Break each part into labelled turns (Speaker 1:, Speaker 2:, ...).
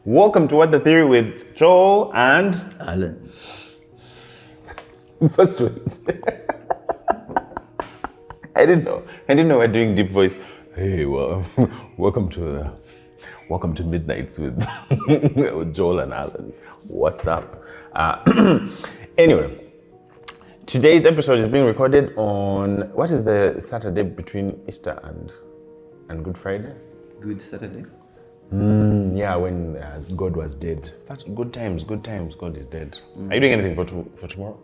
Speaker 1: Welcome to What the Theory with Joel and
Speaker 2: Alan.
Speaker 1: First wait. I didn't know we're doing deep voice. Hey, well, welcome to Midnights with, with Joel and Alan. What's up? Anyway, today's episode is being recorded on, what is the Saturday between Easter and Good Friday?
Speaker 2: Good Saturday.
Speaker 1: Yeah, when God was dead. But good times, God is dead. Are you doing anything for tomorrow?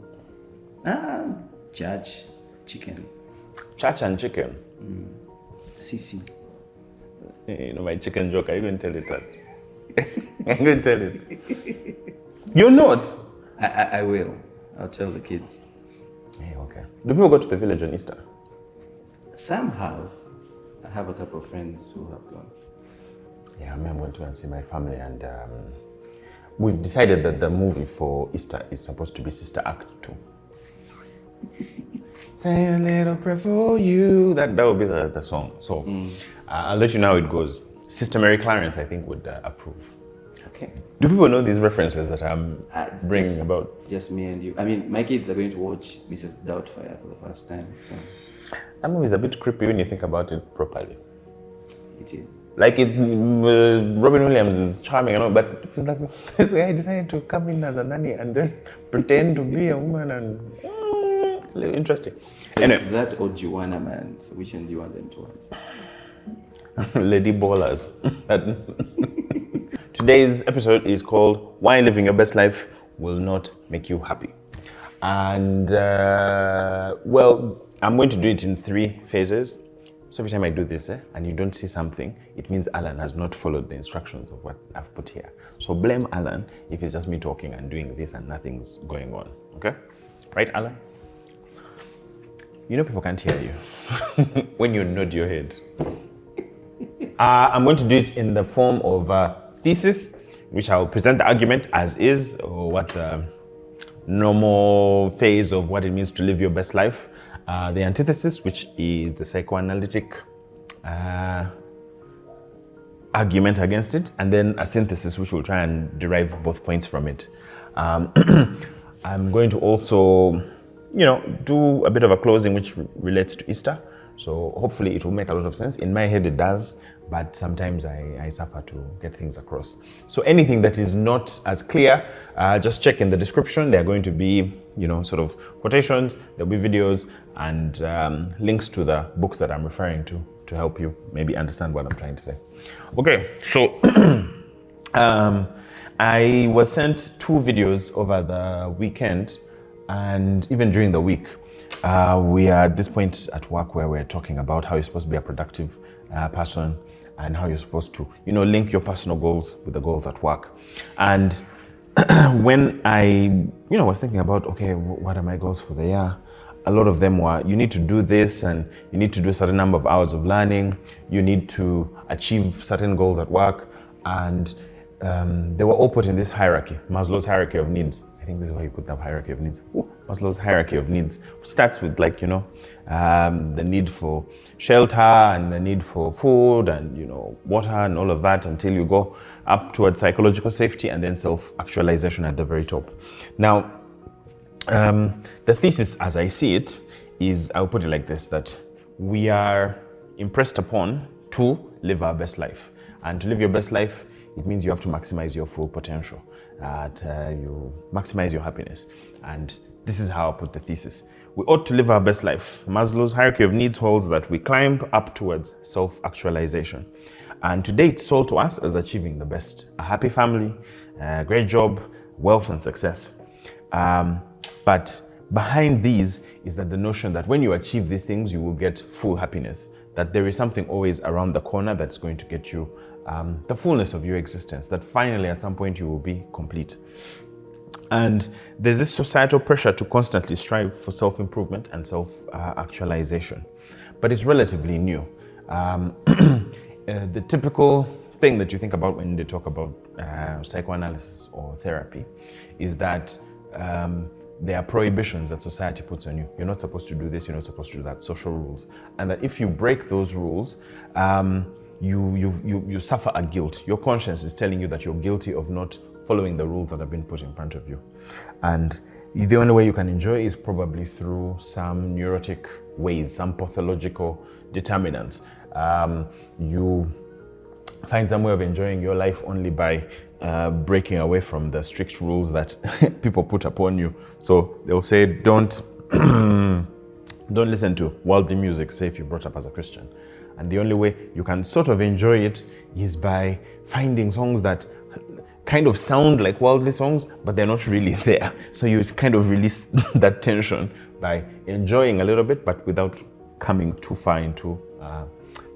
Speaker 2: Church, chicken.
Speaker 1: Church and chicken.
Speaker 2: CC.
Speaker 1: You know my chicken joke, are you going to tell it that? I'm going to tell it. You're not?
Speaker 2: I will. I'll tell the kids.
Speaker 1: Hey, okay. Do people go to the village on Easter?
Speaker 2: Some have. I have a couple of friends who have gone.
Speaker 1: Yeah, I'm going to go and see my family, and we've decided that the movie for Easter is supposed to be Sister Act 2. Say a little prayer for you. That will be the song. So I'll let you know how it goes. Sister Mary Clarence, I think, would approve.
Speaker 2: Okay.
Speaker 1: Do people know these references that I'm bringing about?
Speaker 2: Just me and you. I mean, my kids are going to watch Mrs. Doubtfire for the first time, so.
Speaker 1: That movie is a bit creepy when you think about it properly.
Speaker 2: It is.
Speaker 1: Like Robin Williams is charming and all, but it feels like this guy decided to come in as a nanny and then pretend to be a woman, and it's a little interesting.
Speaker 2: So
Speaker 1: anyway.
Speaker 2: It's that or Juana Man. So which one do you want them to watch?
Speaker 1: Lady Ballers. Today's episode is called Why Living Your Best Life Will Not Make You Happy. And well, I'm going to do it in 3 phases. So every time I do this and you don't see something, it means Alan has not followed the instructions of what I've put here. So blame Alan if it's just me talking and doing this and nothing's going on, okay? Right, Alan? You know people can't hear you when you nod your head. I'm going to do it in the form of a thesis, which I'll present the argument as is, or what the normal phase of what it means to live your best life. The antithesis, which is the psychoanalytic argument against it, and then a synthesis, which will try and derive both points from it. I'm going to also, do a bit of a closing which relates to Easter. So hopefully it will make a lot of sense. In my head it does, but sometimes I suffer to get things across. So anything that is not as clear, just check in the description. There are going to be, sort of quotations, there'll be videos and links to the books that I'm referring to help you maybe understand what I'm trying to say. Okay, so I was sent 2 videos over the weekend and even during the week. We are at this point at work where we're talking about how you're supposed to be a productive person and how you're supposed to, link your personal goals with the goals at work. And when I, was thinking about, okay, what are my goals for the year? A lot of them were, you need to do this and you need to do a certain number of hours of learning. You need to achieve certain goals at work. And they were all put in this hierarchy, Maslow's hierarchy of needs. I think this is why you put that hierarchy of needs. Maslow's hierarchy of needs, which starts with the need for shelter and the need for food and water and all of that, until you go up towards psychological safety and then self-actualization at the very top. Now, the thesis as I see it is, I'll put it like this, that we are impressed upon to live our best life. And to live your best life, it means you have to maximize your full potential. You maximize your happiness. And this is how I put the thesis. We ought to live our best life. Maslow's hierarchy of needs holds that we climb up towards self-actualization. And today it's sold to us as achieving the best. A happy family, a great job, wealth and success. But behind these is that the notion that when you achieve these things, you will get full happiness. That there is something always around the corner that's going to get you the fullness of your existence, that finally at some point you will be complete. And there's this societal pressure to constantly strive for self-improvement and self-actualization. But it's relatively new. The typical thing that you think about when they talk about psychoanalysis or therapy is that there are prohibitions that society puts on you. You're not supposed to do this, you're not supposed to do that, social rules. And that if you break those rules, you suffer a guilt. Your conscience is telling you that you're guilty of not following the rules that have been put in front of you. And the only way you can enjoy is probably through some neurotic ways, some pathological determinants. You find some way of enjoying your life only by breaking away from the strict rules that people put upon you. So they'll say, don't listen to worldly music, say if you're brought up as a Christian. And the only way you can sort of enjoy it is by finding songs that kind of sound like worldly songs, but they're not really there. So you kind of release that tension by enjoying a little bit, but without coming too far into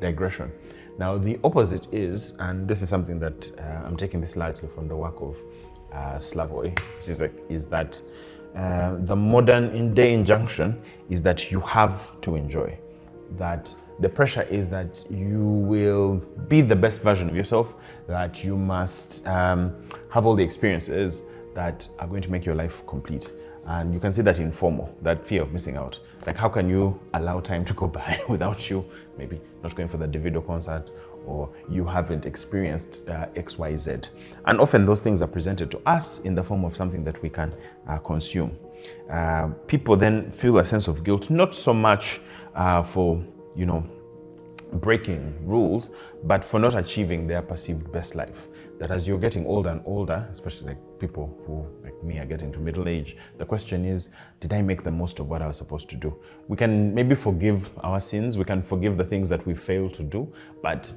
Speaker 1: digression. Now, the opposite is, and this is something that I'm taking this largely from the work of Slavoj, is that the modern day injunction is that you have to enjoy. That the pressure is that you will be the best version of yourself, that you must have all the experiences that are going to make your life complete. And you can see that in FOMO, that fear of missing out. Like, how can you allow time to go by without you maybe not going for the Davido concert, or you haven't experienced XYZ? And often those things are presented to us in the form of something that we can consume. People then feel a sense of guilt, not so much for, breaking rules, but for not achieving their perceived best life. That as you're getting older and older, especially like people who, like me, are getting to middle age, the question is, did I make the most of what I was supposed to do? We can maybe forgive our sins, we can forgive the things that we failed to do, but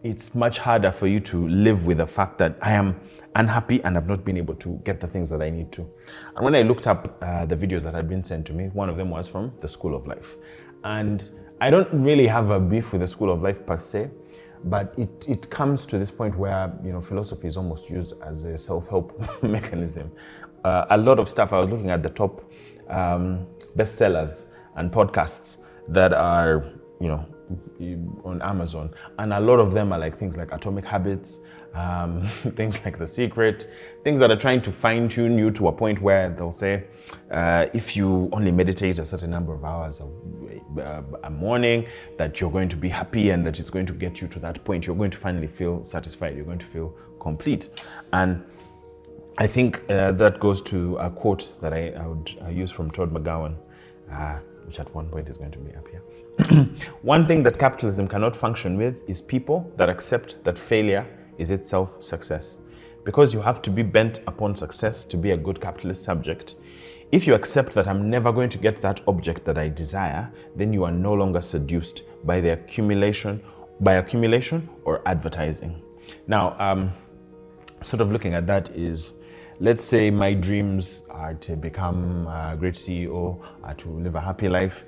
Speaker 1: it's much harder for you to live with the fact that I am unhappy and I've not been able to get the things that I need to. And when I looked up the videos that had been sent to me, one of them was from the School of Life. And I don't really have a beef with the School of Life per se, but it comes to this point where philosophy is almost used as a self-help mechanism. A lot of stuff, I was looking at the top bestsellers and podcasts that are on Amazon, and a lot of them are like things like Atomic Habits, things like The Secret, things that are trying to fine-tune you to a point where they'll say, if you only meditate a certain number of hours a morning, that you're going to be happy and that it's going to get you to that point. You're going to finally feel satisfied. You're going to feel complete. And I think that goes to a quote that I would use from Todd McGowan, which at one point is going to be up here. One thing that capitalism cannot function with is people that accept that failure is itself success. Because you have to be bent upon success to be a good capitalist subject. If you accept that I'm never going to get that object that I desire, then you are no longer seduced by the accumulation or advertising. Now, sort of looking at that is, let's say my dreams are to become a great CEO, to live a happy life.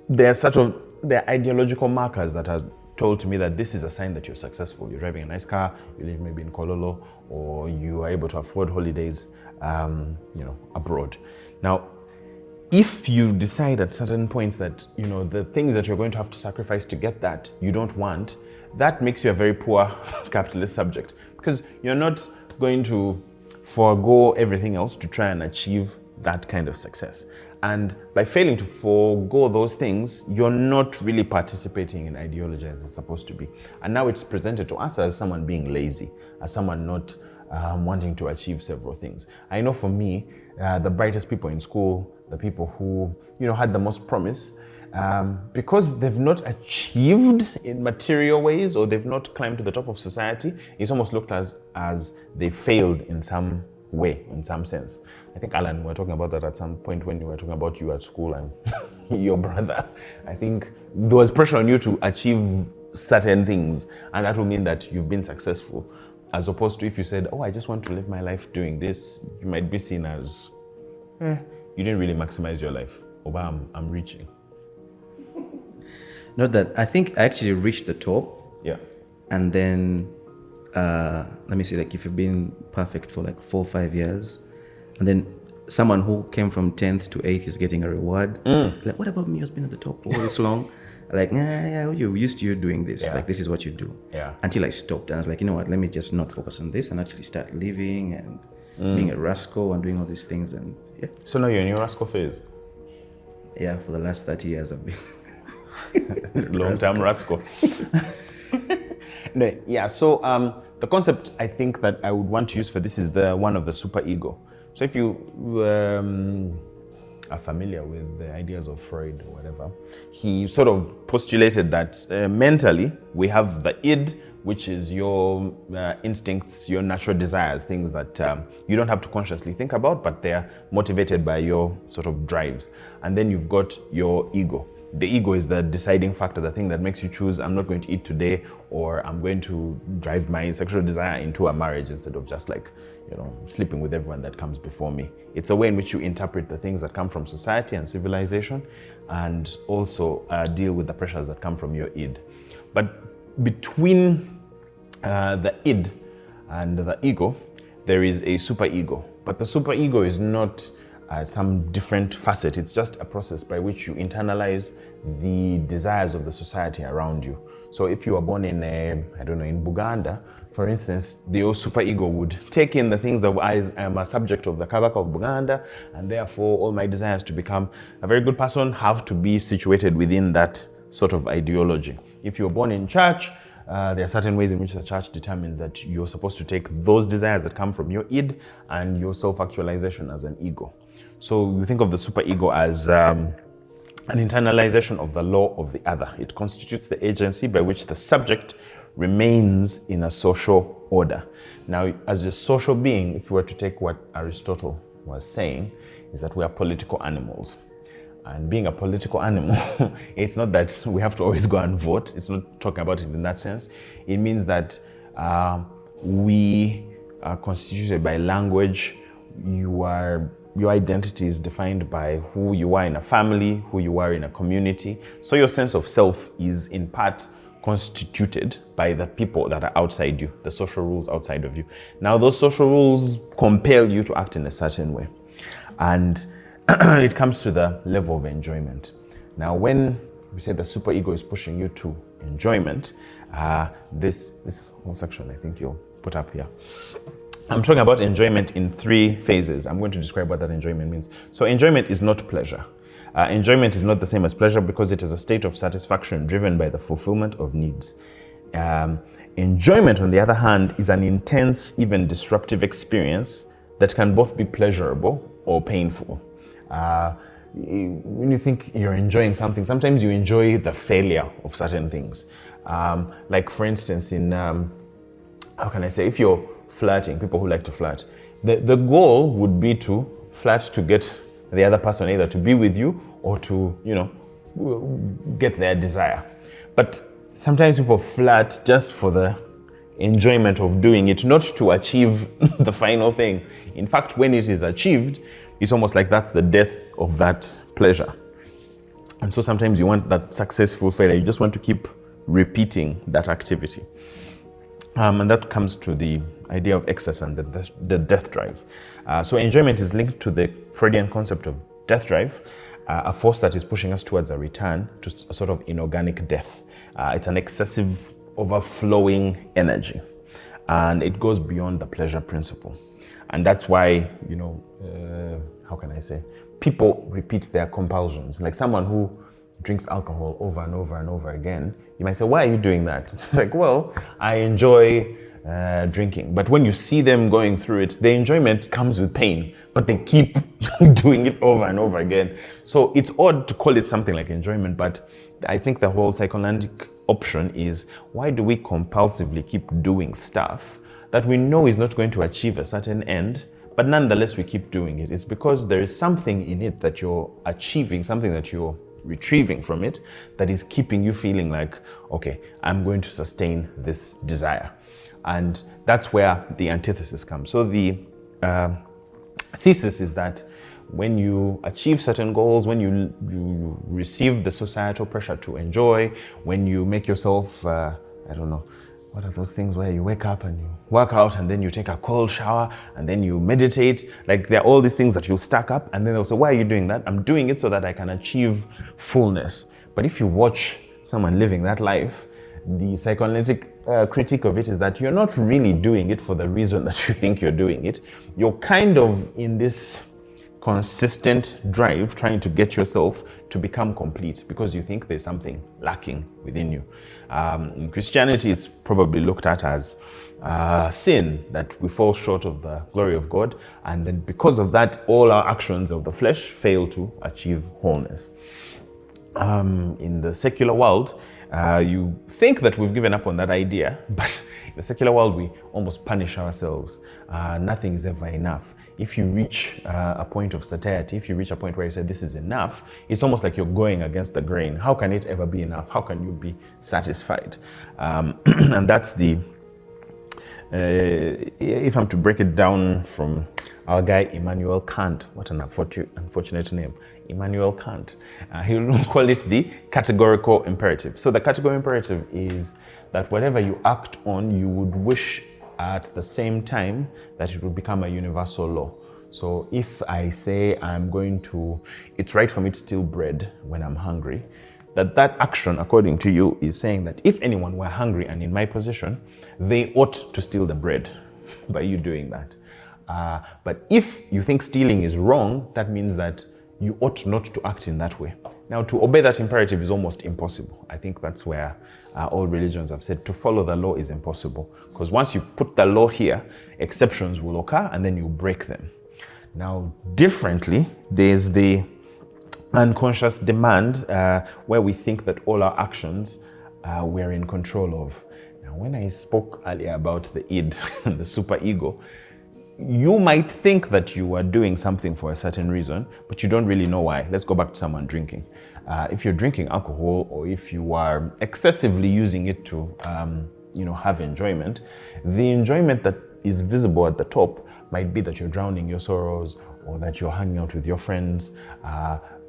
Speaker 1: They're ideological markers that are told to me that this is a sign that you're successful. You're driving a nice car, you live maybe in Kololo, or you are able to afford holidays, abroad. Now, if you decide at certain points that, the things that you're going to have to sacrifice to get that you don't want, that makes you a very poor capitalist subject, because you're not going to forego everything else to try and achieve that kind of success. And by failing to forego those things, you're not really participating in ideology as it's supposed to be. And now it's presented to us as someone being lazy, as someone not wanting to achieve several things. I know for me, the brightest people in school, the people who had the most promise, because they've not achieved in material ways, or they've not climbed to the top of society, it's almost looked as they failed in some way, in some sense. I think, Alan, we were talking about that at some point when you were talking about you at school and your brother. I think there was pressure on you to achieve certain things, and that will mean that you've been successful. As opposed to if you said, I just want to live my life doing this, you might be seen as, you didn't really maximize your life. I'm reaching.
Speaker 2: Not that, I think I actually reached the top.
Speaker 1: Yeah.
Speaker 2: And then, let me say, like, if you've been perfect for like 4 or 5 years, and then someone who came from 10th to 8th is getting a reward, like, what about me who's been at the top all this long? Like, you used to you doing this.
Speaker 1: Yeah.
Speaker 2: Like, this is what you do.
Speaker 1: Yeah.
Speaker 2: Until I stopped. And I was like, you know what, let me just not focus on this and actually start living and being a rascal and doing all these things. And yeah.
Speaker 1: So now you're in your rascal phase?
Speaker 2: Yeah, for the last 30 years I've been.
Speaker 1: Long-term rascal. No, yeah, so the concept I think that I would want to use for this is the one of the superego. So if you are familiar with the ideas of Freud or whatever, he sort of postulated that mentally we have the id, which is your instincts, your natural desires, things that you don't have to consciously think about, but they're motivated by your sort of drives. And then you've got your ego. The ego is the deciding factor, the thing that makes you choose, I'm not going to eat today, or I'm going to drive my sexual desire into a marriage instead of just like, sleeping with everyone that comes before me. It's a way in which you interpret the things that come from society and civilization, and also deal with the pressures that come from your id. But between the id and the ego, there is a superego. But the superego is not some different facet. It's just a process by which you internalize the desires of the society around you. So if you were born in, in Buganda, for instance, the superego would take in the things that I am a subject of the Kabaka of Buganda, and therefore all my desires to become a very good person have to be situated within that sort of ideology. If you're born in church, there are certain ways in which the church determines that you're supposed to take those desires that come from your id and your self-actualization as an ego. So you think of the superego as an internalization of the law of the other. It constitutes the agency by which the subject remains in a social order. Now, as a social being, if we were to take what Aristotle was saying, is that we are political animals. And being a political animal, it's not that we have to always go and vote. It's not talking about it in that sense. It means that we are constituted by language. Your identity is defined by who you are in a family, who you are in a community. So your sense of self is in part constituted by the people that are outside you, the social rules outside of you. Now, those social rules compel you to act in a certain way. And it comes to the level of enjoyment. Now, when we say the superego is pushing you to enjoyment, this whole section I think you'll put up here. I'm talking about enjoyment in 3 phases. I'm going to describe what that enjoyment means. So enjoyment is not pleasure. Enjoyment is not the same as pleasure because it is a state of satisfaction driven by the fulfillment of needs. Enjoyment, on the other hand, is an intense, even disruptive experience that can both be pleasurable or painful. When you think you're enjoying something, sometimes you enjoy the failure of certain things. Like for instance, if you're flirting, people who like to flirt, the goal would be to flirt to get the other person either to be with you or to, get their desire. But sometimes people flirt just for the enjoyment of doing it, not to achieve the final thing. In fact, when it is achieved, it's almost like that's the death of that pleasure. And so sometimes you want that successful failure. You just want to keep repeating that activity. And that comes to the idea of excess and the death drive. So enjoyment is linked to the Freudian concept of death drive, a force that is pushing us towards a return to a sort of inorganic death. It's an excessive, overflowing energy. And it goes beyond the pleasure principle. And that's why, people repeat their compulsions. Like someone who drinks alcohol over and over and over again, you might say, why are you doing that? It's like, well, I enjoy drinking. But when you see them going through it, the enjoyment comes with pain, but they keep doing it over and over again. So it's odd to call it something like enjoyment, but I think the whole psychoanalytic option is, why do we compulsively keep doing stuff that we know is not going to achieve a certain end, but nonetheless we keep doing it? It's because there is something in it that you're achieving, something that you're retrieving from it, that is keeping you feeling like, okay, I'm going to sustain this desire. And that's where the antithesis comes. So the thesis is that when you achieve certain goals, when you receive the societal pressure to enjoy, when you make yourself, what are those things where you wake up and you work out and then you take a cold shower and then you meditate? Like there are all these things that you stack up, and then they'll say, why are you doing that? I'm doing it so that I can achieve fullness. But if you watch someone living that life, the psychoanalytic critique of it is that you're not really doing it for the reason that you think you're doing it. You're kind of in this consistent drive trying to get yourself to become complete because you think there's something lacking within you. In Christianity, it's probably looked at as sin, that we fall short of the glory of God, and then because of that, all our actions of the flesh fail to achieve wholeness. In the secular world, you think that we've given up on that idea, but in the secular world, we almost punish ourselves. Nothing is ever enough. If you reach a point of satiety, if you reach a point where you say this is enough, it's almost like you're going against the grain. How can it ever be enough? How can you be satisfied? And that's the, if I'm to break it down from our guy Immanuel Kant, what an unfortunate name, Immanuel Kant. He'll call it the categorical imperative. So the categorical imperative is that whatever you act on, you would wish at the same time that it would become a universal law. So if I say I'm going to, it's right for me to steal bread when I'm hungry, that action, according to you, is saying that if anyone were hungry and in my position, they ought to steal the bread by you doing that. But if you think stealing is wrong, that means that you ought not to act in that way. Now, to obey that imperative is almost impossible. I think that's where all religions have said to follow the law is impossible. Because once you put the law here, exceptions will occur and then you break them. Now, differently, there's the unconscious demand where we think that all our actions we're in control of. Now, when I spoke earlier about the id, the superego, you might think that you are doing something for a certain reason, but you don't really know why. Let's go back to someone drinking. If you're drinking alcohol, or if you are excessively using it to, have enjoyment, the enjoyment that is visible at the top might be that you're drowning your sorrows, or that you're hanging out with your friends,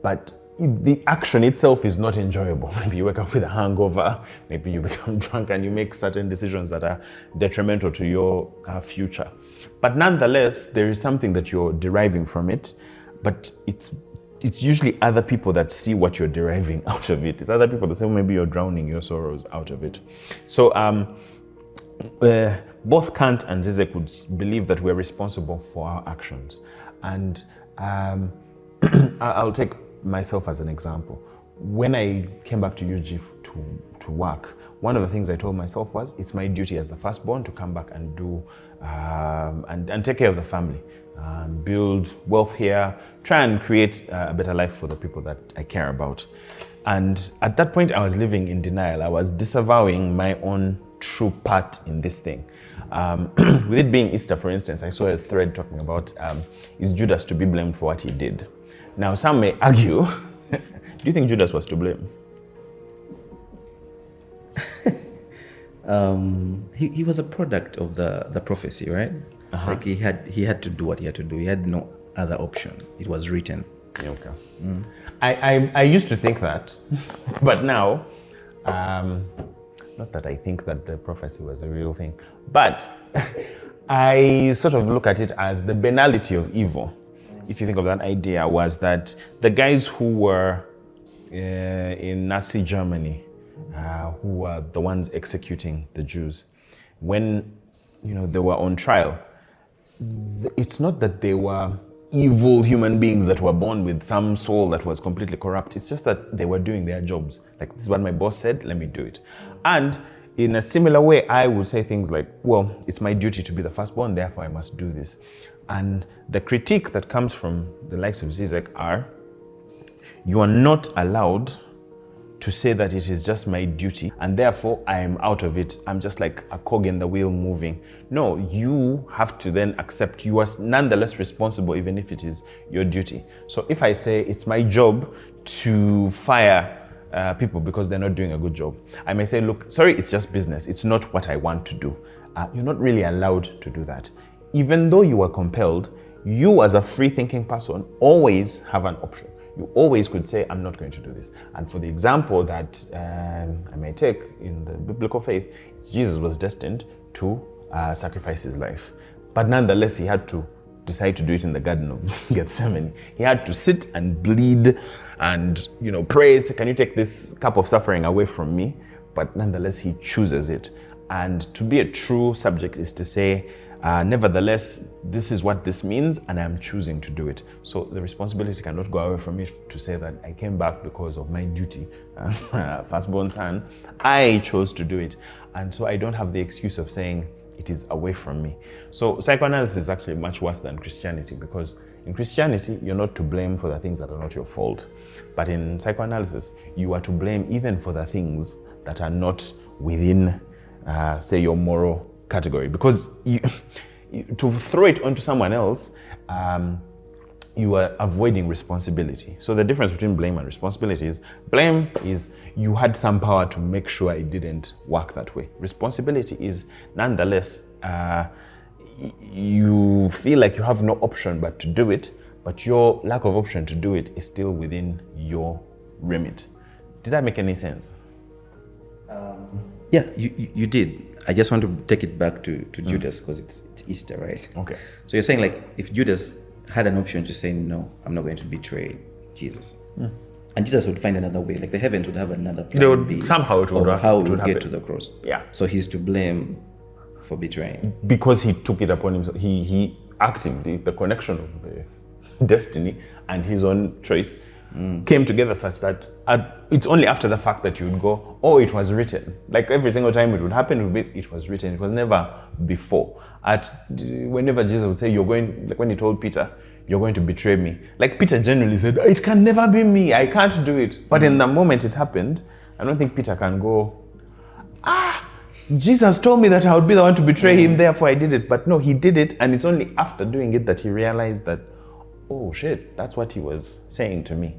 Speaker 1: but the action itself is not enjoyable. Maybe you wake up with a hangover, maybe you become drunk and you make certain decisions that are detrimental to your future. But nonetheless, there is something that you're deriving from it, but it's usually other people that see what you're deriving out of it. It's other people that say, well, maybe you're drowning your sorrows out of it. So both Kant and Zizek would believe that we're responsible for our actions. And I'll take myself as an example. When I came back to UG to work, one of the things I told myself was, it's my duty as the firstborn to come back and do and take care of the family, build wealth here, try and create a better life for the people that I care about. And at that point, I was living in denial. I was disavowing my own true part in this thing. With it being Easter, for instance, I saw a thread talking about, is Judas to be blamed for what he did? Now, some may argue, do you think Judas was to blame?
Speaker 2: He was a product of the prophecy, right? Uh-huh. Like he had to do what he had to do. He had no other option. It was written.
Speaker 1: Okay. Mm. I used to think that, but now, not that I think that the prophecy was a real thing, but I sort of look at it as the banality of evil. If you think of that idea, was that the guys who were in Nazi Germany, who were the ones executing the Jews, when they were on trial, it's not that they were evil human beings that were born with some soul that was completely corrupt. It's just that they were doing their jobs. Like, this is what my boss said, let me do it. And in a similar way, I would say things like, well, it's my duty to be the firstborn, therefore I must do this. And the critique that comes from the likes of Zizek are, you are not allowed to say that it is just my duty and therefore I am out of it. I'm just like a cog in the wheel moving. No, you have to then accept you are nonetheless responsible, even if it is your duty. So if I say it's my job to fire people because they're not doing a good job, I may say, look, sorry, it's just business. It's not what I want to do. You're not really allowed to do that. Even though you are compelled, you as a free-thinking person always have an option. You always could say, I'm not going to do this. And for the example that I may take in the biblical faith, Jesus was destined to sacrifice his life. But nonetheless, he had to decide to do it in the Garden of Gethsemane. He had to sit and bleed and pray, say, can you take this cup of suffering away from me? But nonetheless, he chooses it. And to be a true subject is to say, Nevertheless, this is what this means, and I'm choosing to do it. So the responsibility cannot go away from me to say that I came back because of my duty as a firstborn son. I chose to do it. And so I don't have the excuse of saying it is away from me. So psychoanalysis is actually much worse than Christianity, because in Christianity, you're not to blame for the things that are not your fault. But in psychoanalysis, you are to blame even for the things that are not within, say, your moral category. Because to throw it onto someone else, you are avoiding responsibility. So the difference between blame and responsibility is, blame is you had some power to make sure it didn't work that way. Responsibility is, nonetheless, you feel like you have no option but to do it, but your lack of option to do it is still within your remit. Did that make any sense?
Speaker 2: Yeah, you did. I just want to take it back to Judas, because it's Easter, right?
Speaker 1: Okay.
Speaker 2: So you're saying, like, if Judas had an option to say, no, I'm not going to betray Jesus, and Jesus would find another way, like the heavens would have another plan B
Speaker 1: somehow it would
Speaker 2: of how
Speaker 1: it
Speaker 2: it
Speaker 1: would
Speaker 2: would get
Speaker 1: happen.
Speaker 2: to the cross.
Speaker 1: Yeah.
Speaker 2: So he's to blame for betraying.
Speaker 1: Because he took it upon himself. He actively, the connection of the destiny and his own choice came together such that it's only after the fact that you would go, oh, it was written. Like every single time it would happen, it was written. It was never before. Whenever Jesus would say, you're going, like when he told Peter, you're going to betray me. Like Peter genuinely said, it can never be me. I can't do it. But in the moment it happened, I don't think Peter can go, Jesus told me that I would be the one to betray him, therefore I did it. But no, he did it, and it's only after doing it that he realized that, oh shit, that's what he was saying to me.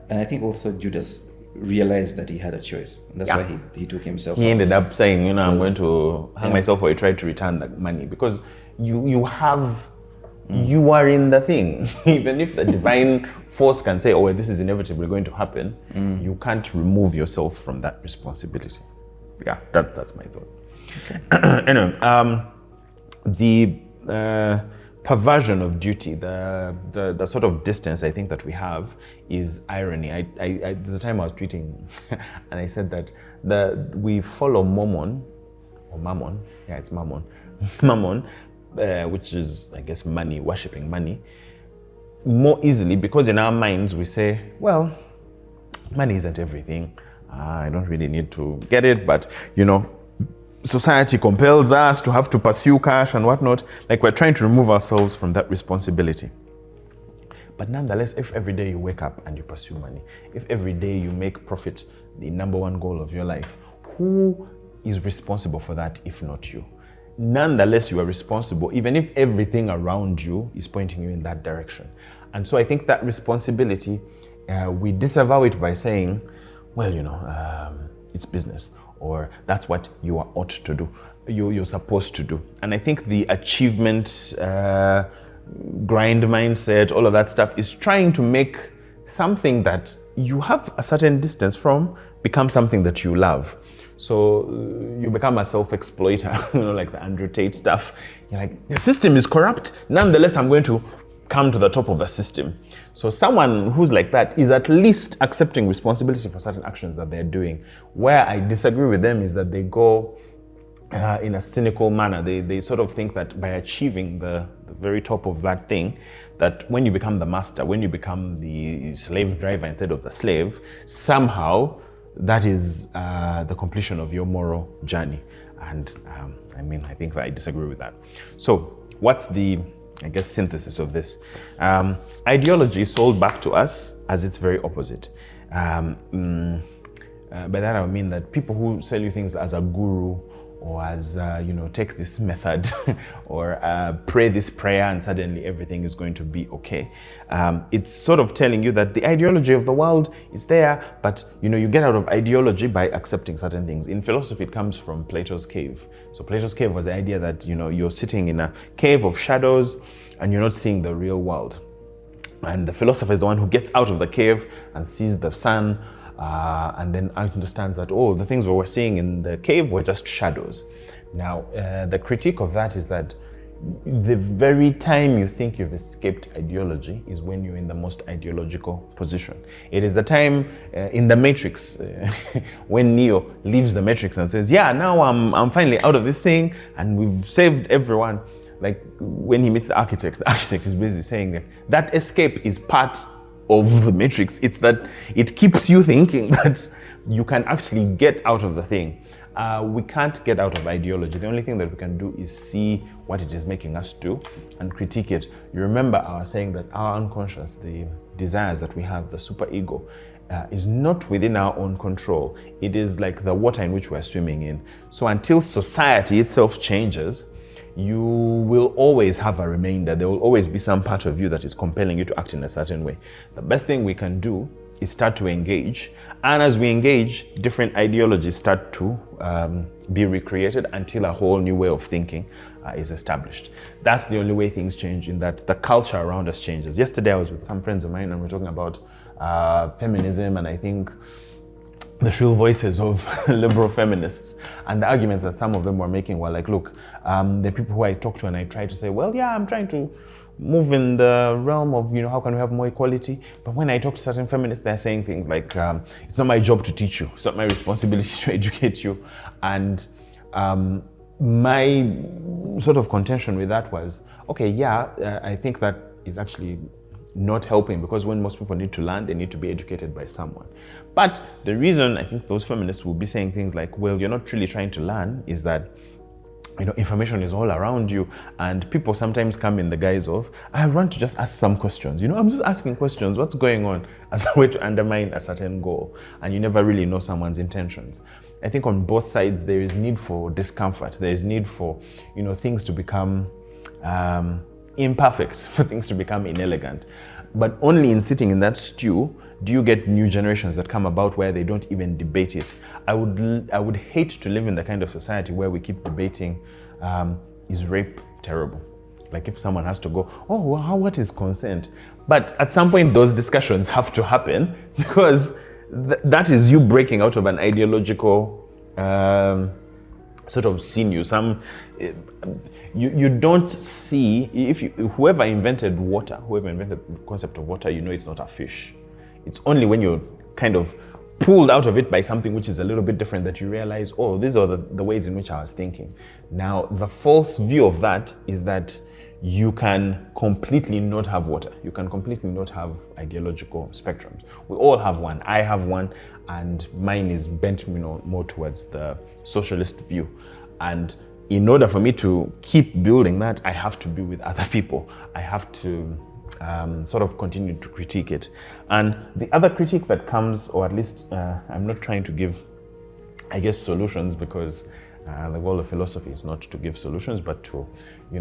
Speaker 2: And I think also Judas realized that he had a choice. That's why he took himself
Speaker 1: He
Speaker 2: out.
Speaker 1: ended up saying, I'm going to hang myself, or he tried to return the money, because you are in the thing. Even if the divine force can say, oh, this is inevitably going to happen, you can't remove yourself from that responsibility. Yeah, that's my thought. Okay. Anyway, the perversion of duty, the sort of distance I think that we have is irony. There's a time I was tweeting and I said that we follow Mammon, it's Mammon, Mammon, which is, I guess, money, worshipping money, more easily, because in our minds we say, well, money isn't everything. I don't really need to get it, but society compels us to have to pursue cash and whatnot. Like, we're trying to remove ourselves from that responsibility. But nonetheless, if every day you wake up and you pursue money, if every day you make profit the number one goal of your life, who is responsible for that if not you? Nonetheless, you are responsible, even if everything around you is pointing you in that direction. And so I think that responsibility, we disavow it by saying, well, it's business, or that's what you are ought to do, you're supposed to do. And I think the achievement, grind mindset, all of that stuff is trying to make something that you have a certain distance from become something that you love. So you become a self-exploiter, like the Andrew Tate stuff. You're like, the system is corrupt, nonetheless I'm going to come to the top of the system. So someone who's like that is at least accepting responsibility for certain actions that they're doing. Where I disagree with them is that they go in a cynical manner. They sort of think that by achieving the very top of that thing, that when you become the master, when you become the slave driver instead of the slave, somehow that is the completion of your moral journey. And I think that I disagree with that. So what's the, I guess, synthesis of this? Ideology is sold back to us as its very opposite. By that I mean that people who sell you things as a guru, or as, take this method, or pray this prayer and suddenly everything is going to be okay. It's sort of telling you that the ideology of the world is there, but you get out of ideology by accepting certain things. In philosophy, it comes from Plato's cave. So Plato's cave was the idea that, you're sitting in a cave of shadows and you're not seeing the real world. And the philosopher is the one who gets out of the cave and sees the sun, and then understands that, the things we were seeing in the cave were just shadows. Now, the critique of that is that, the very time you think you've escaped ideology is when you're in the most ideological position. It is the time in the Matrix when Neo leaves the Matrix and says, yeah, now I'm finally out of this thing and we've saved everyone. Like when he meets the architect is basically saying that escape is part of the Matrix. It's that it keeps you thinking that you can actually get out of the thing. We can't get out of ideology. The only thing that we can do is see what it is making us do and critique it. You remember I was saying that our unconscious, the desires that we have, the superego, is not within our own control. It is like the water in which we're swimming in. So until society itself changes, you will always have a remainder. There will always be some part of you that is compelling you to act in a certain way. The best thing we can do is start to engage. And as we engage, different ideologies start to be recreated until a whole new way of thinking is established. That's the only way things change, in that the culture around us changes. Yesterday I was with some friends of mine and we're talking about feminism, and I think the shrill voices of liberal feminists, and the arguments that some of them were making were like, look, the people who I talk to and I try to say, well, yeah, I'm trying to move in the realm of, how can we have more equality? But when I talk to certain feminists, they're saying things like, it's not my job to teach you. It's not my responsibility to educate you. And my sort of contention with that was, okay, yeah, I think that is actually not helping, because when most people need to learn, they need to be educated by someone. But the reason I think those feminists will be saying things like, well, you're not really trying to learn, is that information is all around you, and people sometimes come in the guise of, I want to just ask some questions. I'm just asking questions. What's going on? As a way to undermine a certain goal, and you never really know someone's intentions. I think on both sides there is need for discomfort. There is need for things to become imperfect, for things to become inelegant. But only in sitting in that stew do you get new generations that come about where they don't even debate it. I would hate to live in the kind of society where we keep debating, is rape terrible? Like if someone has to go, oh, well, what is consent? But at some point those discussions have to happen, because that is you breaking out of an ideological sort of sinew. You don't see, whoever invented the concept of water, it's not a fish. It's only when you're kind of pulled out of it by something which is a little bit different that you realize, oh, these are the ways in which I was thinking. Now, the false view of that is that you can completely not have water. You can completely not have ideological spectrums. We all have one. I have one, and mine is bent more towards the socialist view. And in order for me to keep building that, I have to be with other people. I have to sort of continue to critique it. And the other critique that comes, or at least I'm not trying to give, solutions, because the goal of philosophy is not to give solutions, but to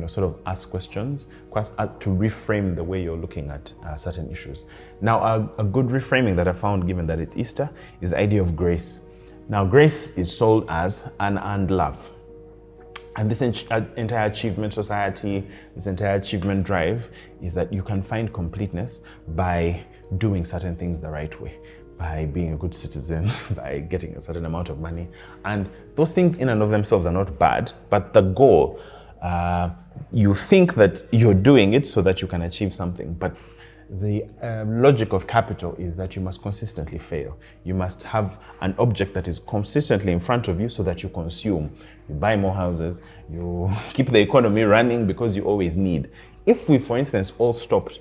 Speaker 1: sort of ask questions, to reframe the way you're looking at certain issues. Now, a good reframing that I found, given that it's Easter, is the idea of grace. Now, grace is sold as unearned love. And this entire achievement society, this entire achievement drive, is that you can find completeness by doing certain things the right way, by being a good citizen, by getting a certain amount of money. And those things in and of themselves are not bad, but the goal, you think that you're doing it so that you can achieve something, but the logic of capital is that you must consistently fail. You must have an object that is consistently in front of you so that you consume. You buy more houses, you keep the economy running because you always need. If we, for instance, all stopped,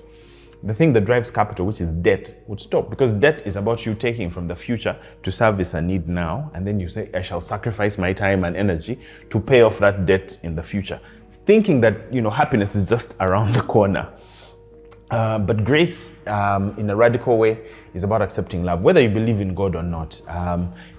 Speaker 1: the thing that drives capital, which is debt, would stop, because debt is about you taking from the future to service a need now, and then you say, I shall sacrifice my time and energy to pay off that debt in the future, thinking that happiness is just around the corner. But grace, in a radical way, is about accepting love, whether you believe in God or not.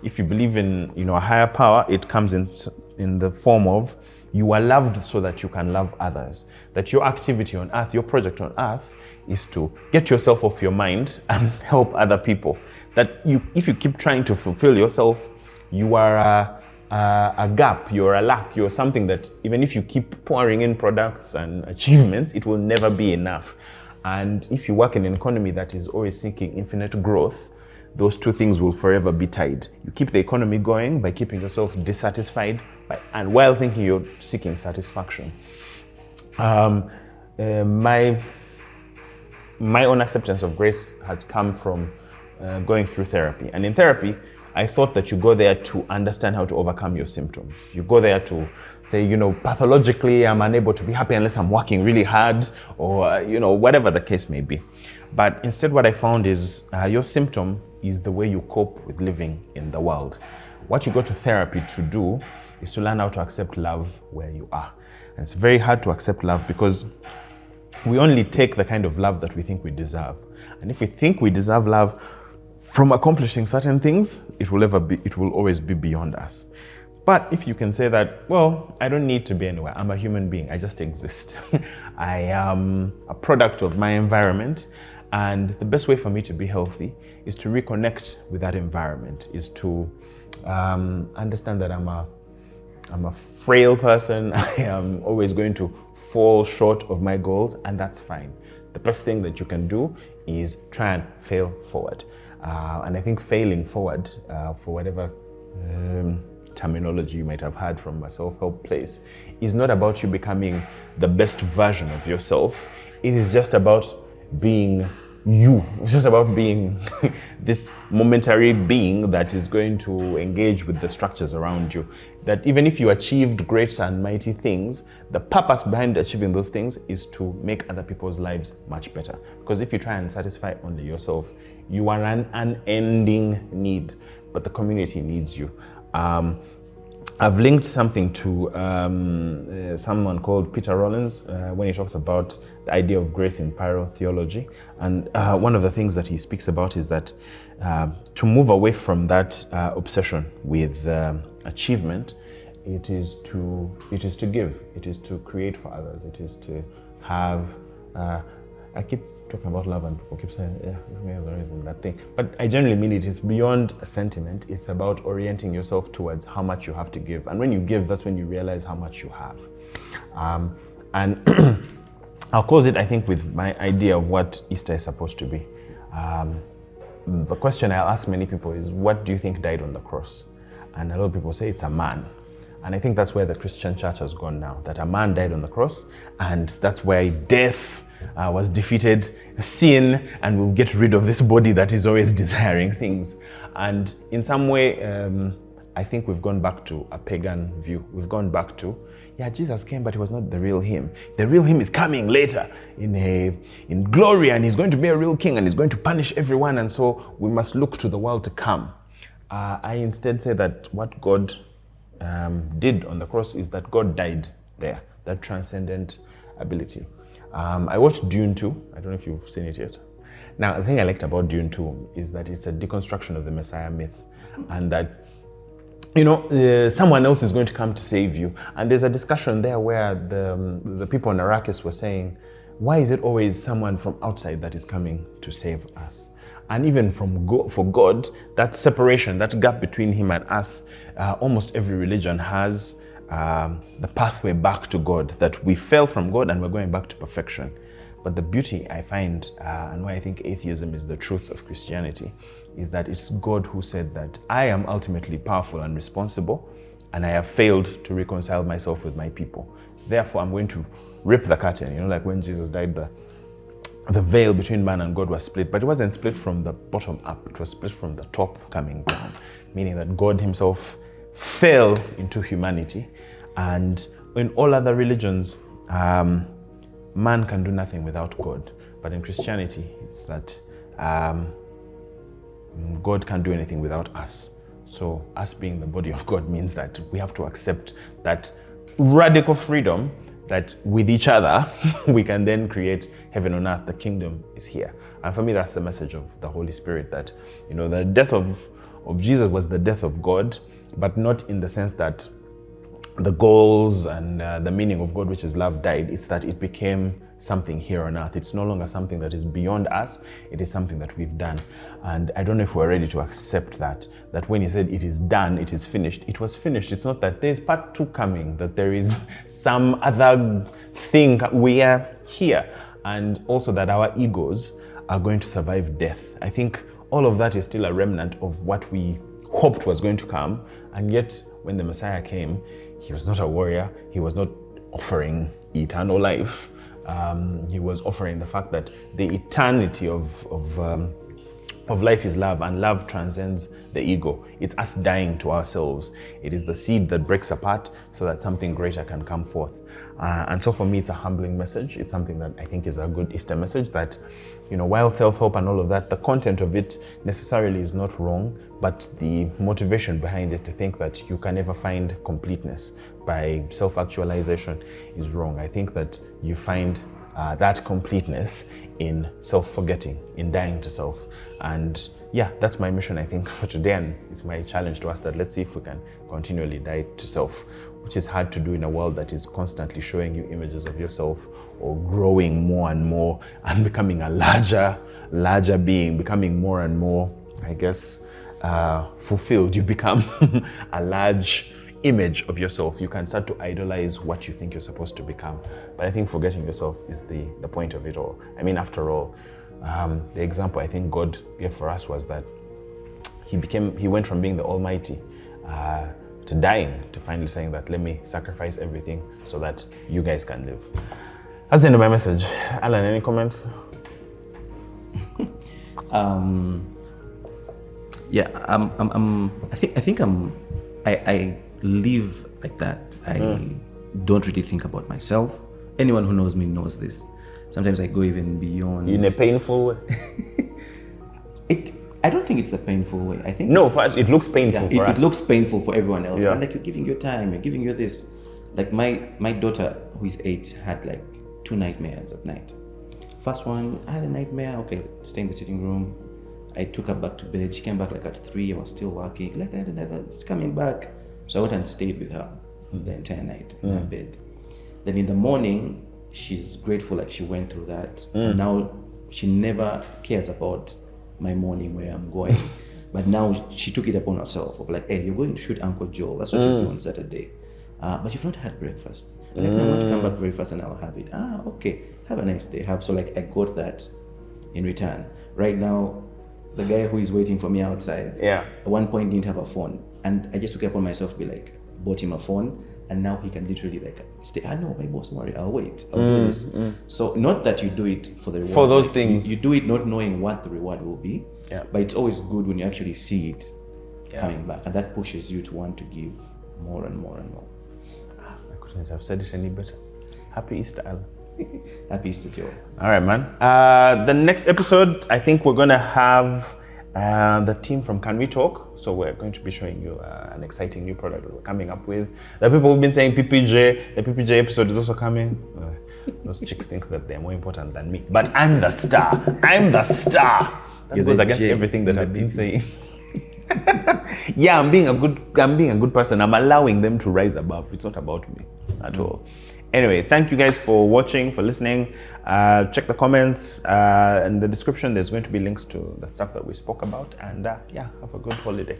Speaker 1: If you believe in a higher power, it comes in the form of you are loved so that you can love others. That your activity on earth, your project on earth, is to get yourself off your mind and help other people. That if you keep trying to fulfill yourself, you are a gap, you're a lack, you're something that even if you keep pouring in products and achievements, it will never be enough. And if you work in an economy that is always seeking infinite growth, those two things will forever be tied. You keep the economy going by keeping yourself dissatisfied, and while thinking you're seeking satisfaction. My own acceptance of grace had come from going through therapy. And in therapy, I thought that you go there to understand how to overcome your symptoms. You go there to say, pathologically, I'm unable to be happy unless I'm working really hard, or, whatever the case may be. But instead, what I found is your symptom is the way you cope with living in the world. What you go to therapy to do is to learn how to accept love where you are. And it's very hard to accept love because we only take the kind of love that we think we deserve. And if we think we deserve love from accomplishing certain things, it will always be beyond us. But if you can say that, well, I don't need to be anywhere. I'm a human being. I just exist. I am a product of my environment. And the best way for me to be healthy is to reconnect with that environment, is to understand that I'm a frail person. I am always going to fall short of my goals, and that's fine. The best thing that you can do is try and fail forward. And I think failing forward, for whatever terminology you might have had from a self-help place, is not about you becoming the best version of yourself. It is just about being you. It's just about being this momentary being that is going to engage with the structures around you. That even if you achieved great and mighty things, the purpose behind achieving those things is to make other people's lives much better. Because if you try and satisfy only yourself, you are an unending need, but the community needs you. I've linked something to someone called Peter Rollins when he talks about the idea of grace in pyrotheology. And one of the things that he speaks about is that to move away from that obsession with achievement, it is to give, it is to create for others, it is to have, I keep talking about love and people keep saying, yeah, this guy is always in that thing. But I generally mean it is beyond a sentiment. It's about orienting yourself towards how much you have to give. And when you give, that's when you realize how much you have. And I'll close it, I think, with my idea of what Easter is supposed to be. The question I'll ask many people is, what do you think died on the cross? And a lot of people say it's a man. And I think that's where the Christian church has gone now, that a man died on the cross, and that's where death was defeated, sin, and we'll get rid of this body that is always desiring things. And in some way, I think we've gone back to a pagan view. We've gone back to, yeah, Jesus came, but he was not the real him. The real him is coming later in glory, and he's going to be a real king, and he's going to punish everyone, and so we must look to the world to come. I instead say that what God did on the cross is that God died there, that transcendent ability. I watched Dune 2. I don't know if you've seen it yet. Now, the thing I liked about Dune 2 is that it's a deconstruction of the Messiah myth, and that, someone else is going to come to save you. And there's a discussion there where the people on Arrakis were saying, why is it always someone from outside that is coming to save us? And even for God, that separation, that gap between him and us, almost every religion has the pathway back to God, that we fell from God and we're going back to perfection. But the beauty I find, and why I think atheism is the truth of Christianity, is that it's God who said that I am ultimately powerful and responsible, and I have failed to reconcile myself with my people. Therefore, I'm going to rip the curtain. Like when Jesus died, the veil between man and God was split, but it wasn't split from the bottom up, it was split from the top coming down, meaning that God himself fell into humanity. And in all other religions, man can do nothing without God. But in Christianity, it's that God can't do anything without us. So us being the body of God means that we have to accept that radical freedom, that with each other, we can then create heaven on earth. The kingdom is here. And for me, that's the message of the Holy Spirit, that, the death of Jesus was the death of God, but not in the sense that the goals and the meaning of God, which is love, died. It's that it became something here on earth. It's no longer something that is beyond us. It is something that we've done. And I don't know if we're ready to accept that when he said it is done, it is finished, it was finished. It's not that there's part 2 coming, that there is some other thing. We are here. And also that our egos are going to survive death. I think all of that is still a remnant of what we hoped was going to come. And yet, when the Messiah came, he was not a warrior. He was not offering eternal life. He was offering the fact that the eternity of life is love, and love transcends the ego. It's us dying to ourselves. It is the seed that breaks apart so that something greater can come forth. And so for me, it's a humbling message. It's something that I think is a good Easter message that, while self-help and all of that, the content of it necessarily is not wrong, but the motivation behind it to think that you can never find completeness by self-actualization is wrong. I think that you find that completeness in self-forgetting, in dying to self. And yeah, that's my mission, I think, for today. And it's my challenge to us that let's see if we can continually die to self, which is hard to do in a world that is constantly showing you images of yourself or growing more and more and becoming a larger being, becoming more and more, I guess, fulfilled. You become a large image of yourself. You can start to idolize what you think you're supposed to become. But I think forgetting yourself is the point of it all. I mean, after all, the example I think God gave for us was that he went from being the Almighty to dying, to finally saying that, let me sacrifice everything so that you guys can live. That's the end of my message. Alan, any comments?
Speaker 2: Yeah, I live like that. I don't really think about myself. Anyone who knows me knows this. Sometimes I go even beyond.
Speaker 1: In a painful way?
Speaker 2: I don't think it's a painful way. I think
Speaker 1: no, for us, it looks painful for us.
Speaker 2: It looks painful for everyone else.
Speaker 1: Yeah.
Speaker 2: But like, you're giving your time, you're giving your this. Like my daughter, who is 8, had like 2 nightmares at night. First one, I had a nightmare. Okay, stay in the sitting room. I took her back to bed. She came back like at 3. I was still working. Like, I had another, it's coming back. So I went and stayed with her the entire night in her bed. Then in the morning, she's grateful, like she went through that. And now she never cares about my morning, where I'm going. But now she took it upon herself of like, hey, you're going to shoot Uncle Joel. That's what you do on Saturday. But you've not had breakfast. Like, I want to come back very fast and I'll have it. Okay. Have a nice day. So like, I got that in return. Right now, the guy who is waiting for me outside, at one point didn't have a phone. And I just took it upon myself to be like, bought him a phone. And now he can literally like stay. No, my boss, don't worry, I'll wait. I'll do this. So not that you do it for the reward.
Speaker 1: For those things.
Speaker 2: You do it not knowing what the reward will be.
Speaker 1: Yeah.
Speaker 2: But it's always good when you actually see it coming back. And that pushes you to want to give more and more and more.
Speaker 1: I couldn't have said it any better. Happy Easter, Alan.
Speaker 2: Happy Easter, Joe.
Speaker 1: All right, man. The next episode, I think we're going to have the team from Can We Talk. So we're going to be showing you an exciting new product that we're coming up with. The people who've been saying PPJ, the PPJ episode is also coming. Those chicks think that they're more important than me. But I'm the star. I'm the star. That goes against everything that I've been saying. Yeah, I'm being a good person. I'm allowing them to rise above. It's not about me at all. Anyway, thank you guys for watching, for listening. Check the comments. In the description, there's going to be links to the stuff that we spoke about. And yeah, have a good holiday.